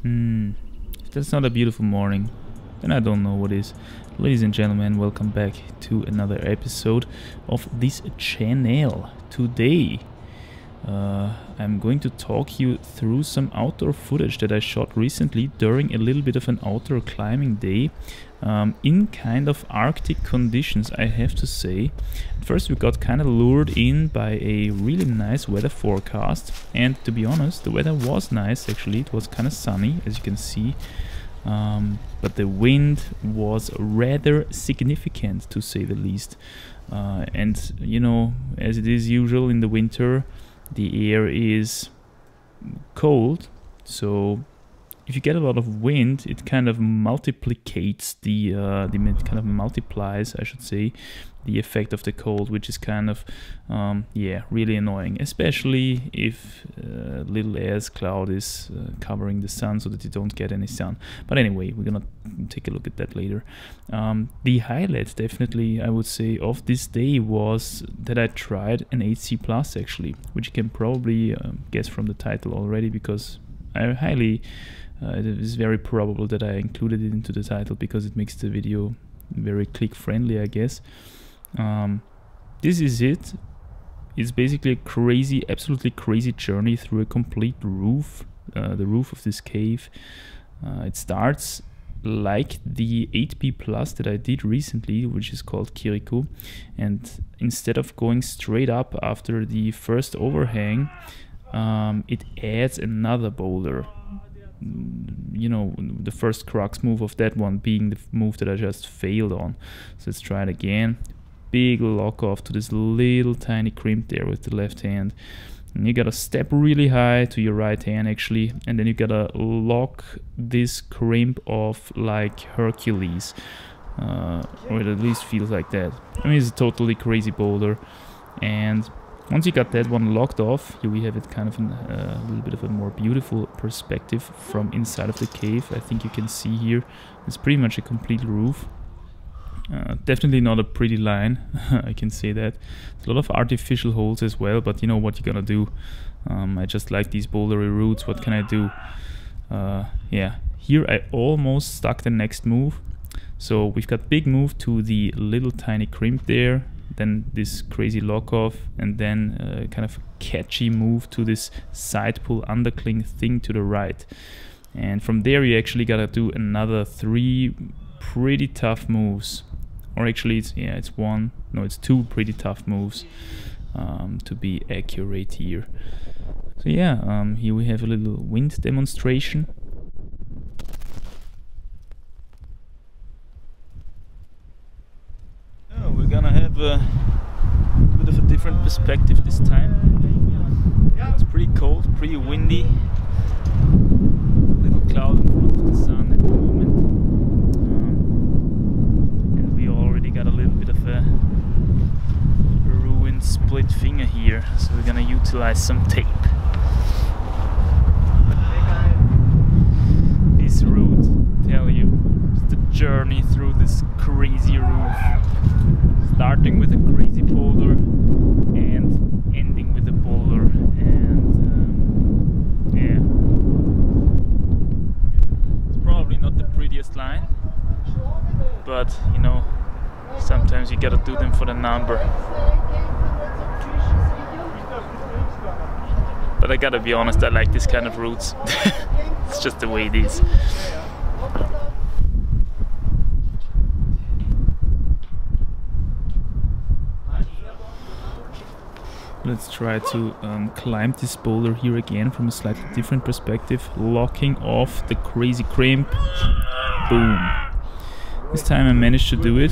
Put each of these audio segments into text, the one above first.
If that's not a beautiful morning, then I don't know what is. Ladies and gentlemen, welcome back to another episode of this channel. Today I'm going to talk you through some outdoor footage that I shot recently during a little bit of an outdoor climbing day in kind of Arctic conditions, I have to say. At first we got kind of lured in by a really nice weather forecast, and to be honest, the weather was nice actually. It was kind of sunny, as you can see, but the wind was rather significant, to say the least. And you know, as it is usual in the winter, the air is cold, so if you get a lot of wind, it kind of multiplicates it kind of multiplies, I should say, the effect of the cold, which is kind of yeah, really annoying, especially if little ass cloud is covering the sun so that you don't get any sun. But anyway, we're gonna take a look at that later. The highlight, definitely, I would say, of this day was that I tried an 8C Plus actually, which you can probably guess from the title already, because I highly it is very probable that I included it into the title because it makes the video very click friendly, I guess. This is it. It's basically a crazy, absolutely crazy journey through a complete roof, the roof of this cave. It starts like the 8B Plus that I did recently, which is called Kirikou, and instead of going straight up after the first overhang, it adds another boulder. You know, the first crux move of that one being the move that I just failed on. So let's try it again. Big lock off to this little tiny crimp there with the left hand, and you gotta step really high to your right hand actually, and then you gotta lock this crimp off like Hercules, or it at least feels like that. I mean, it's a totally crazy boulder, and once you got that one locked off, here we have it kind of a little bit of a more beautiful perspective from inside of the cave. I think you can see here, it's pretty much a complete roof. Definitely not a pretty line, I can say that. There's a lot of artificial holes as well, but you know what you're gonna do. I just like these bouldery roots, what can I do? Yeah, here I almost stuck the next move. So we've got big move to the little tiny crimp there, then this crazy lock off, and then kind of a catchy move to this side pull undercling thing to the right. And from there you actually gotta do another 3 pretty tough moves, or actually it's two pretty tough moves, to be accurate here. So yeah, here we have a little wind demonstration. We're gonna have a bit of a different perspective this time. It's pretty cold, pretty windy. A little cloud in front of the sun at the moment. And we already got a little bit of a ruined split finger here, so we're gonna utilize some tape. This route, tell you, it's the journey through this crazy roof. Starting with a crazy boulder and ending with a boulder, and yeah, it's probably not the prettiest line, but you know, sometimes you gotta do them for the number. But I gotta be honest, I like this kind of routes. It's just the way it is. Let's try to climb this boulder here again from a slightly different perspective, locking off the crazy crimp. Boom. This time I managed to do it.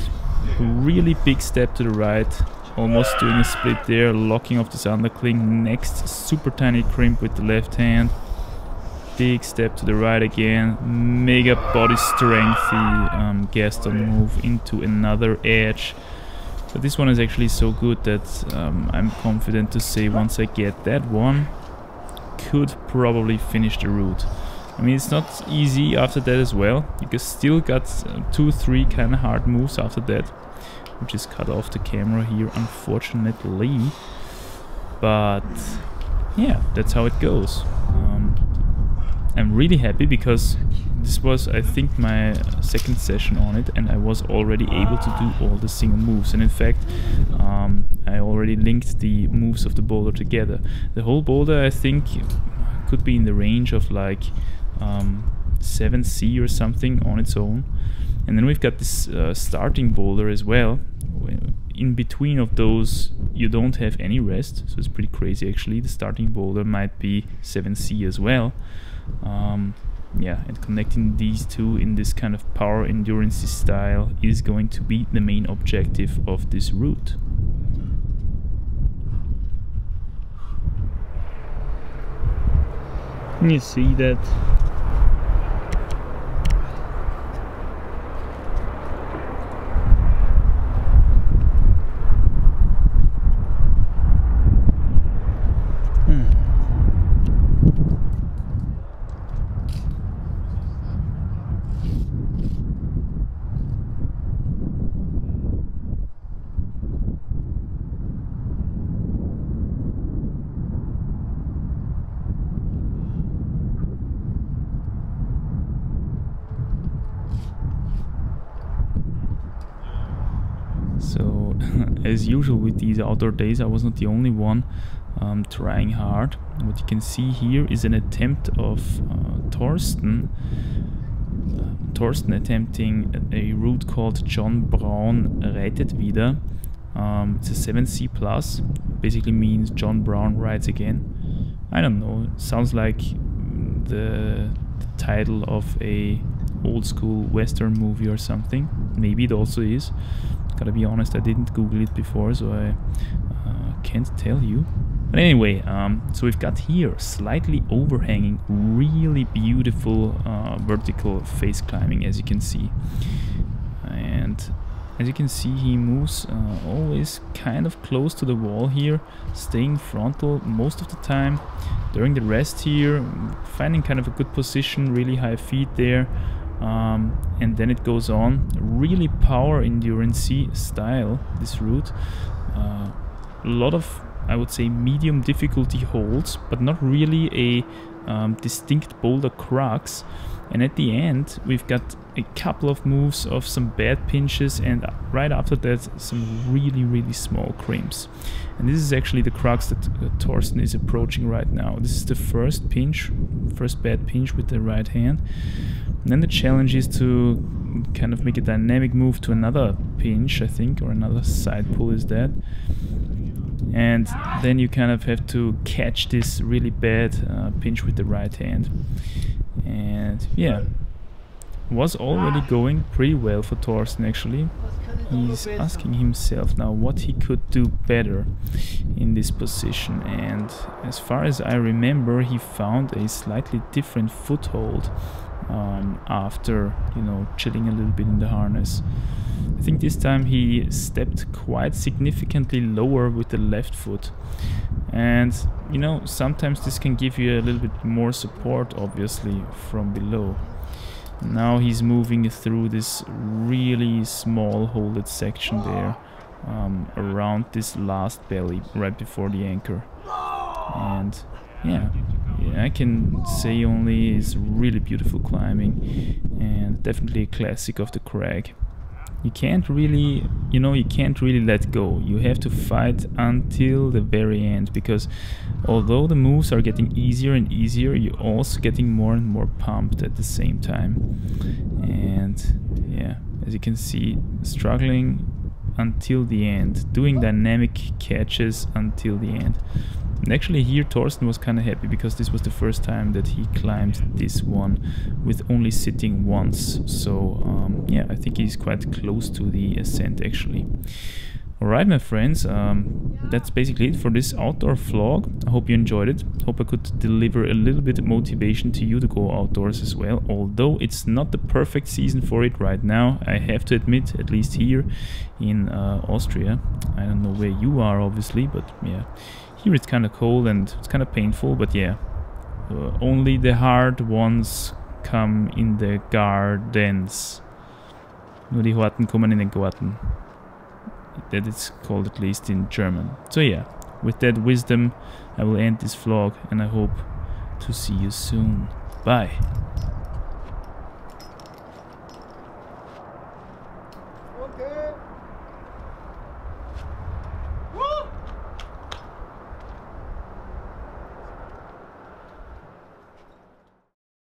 A really big step to the right, almost doing a split there, locking off this undercling. Next, super tiny crimp with the left hand. Big step to the right again. Mega body strengthy Gaston move into another edge. But this one is actually so good that I'm confident to say once I get that one, could probably finish the route. I mean, it's not easy after that as well. You still got 2-3 kind of hard moves after that, which is cut off the camera here, unfortunately. But yeah, that's how it goes. I'm really happy because this was, I think, my second session on it, and I was already able to do all the single moves. And in fact, I already linked the moves of the boulder together. The whole boulder, I think, could be in the range of like 7C or something on its own. And then we've got this starting boulder as well. In between of those, you don't have any rest, so it's pretty crazy actually. The starting boulder might be 7C as well. Yeah, and connecting these two in this kind of power endurance style is going to be the main objective of this route. You see that? So, as usual with these outdoor days, I was not the only one trying hard. What you can see here is an attempt of Thorsten attempting a route called John Brown reitet wieder. It's a 7C+, basically means John Brown rides again. I don't know, it sounds like the title of a old school western movie or something. Maybe it also is. Gotta be honest, I didn't Google it before, so I can't tell you. But anyway, so we've got here slightly overhanging, really beautiful vertical face climbing, as you can see. And as you can see, he moves always kind of close to the wall here, staying frontal most of the time. During the rest here, finding kind of a good position, really high feet there. And then it goes on, really power endurance style, this route. A lot of, I would say, medium difficulty holds, but not really a distinct boulder crux. And at the end, we've got a couple of moves of some bad pinches, and right after that, some really small crimps. And this is actually the crux that Thorsten is approaching right now. This is the first pinch, first bad pinch with the right hand. And then the challenge is to kind of make a dynamic move to another pinch, I think, or another side pull is that. And then you kind of have to catch this really bad pinch with the right hand. And yeah, was already going pretty well for Thorsten actually. He's asking himself now what he could do better in this position, and as far as I remember, he found a slightly different foothold after, you know, chilling a little bit in the harness. I think this time he stepped quite significantly lower with the left foot, and you know, sometimes this can give you a little bit more support obviously from below. Now he's moving through this really small holded section there, around this last belly right before the anchor. And yeah, I can say only it's really beautiful climbing, and definitely a classic of the crag. You can't really, you know, you can't really let go. You have to fight until the very end, because although the moves are getting easier and easier, you're also getting more and more pumped at the same time. And yeah, as you can see, struggling until the end, doing dynamic catches until the end. And actually here Thorsten was kind of happy, because this was the first time that he climbed this one with only sitting once. So yeah, I think he's quite close to the ascent actually. Alright my friends, that's basically it for this outdoor vlog. I hope you enjoyed it. Hope I could deliver a little bit of motivation to you to go outdoors as well. Although it's not the perfect season for it right now, I have to admit, at least here in Austria. I don't know where you are obviously, but yeah. Here it's kind of cold and it's kind of painful, but yeah. Only the hard ones come in the gardens. Nur die Harten kommen in den Garten. That is called, at least in German. So yeah, with that wisdom I will end this vlog, and I hope to see you soon. Bye. Okay.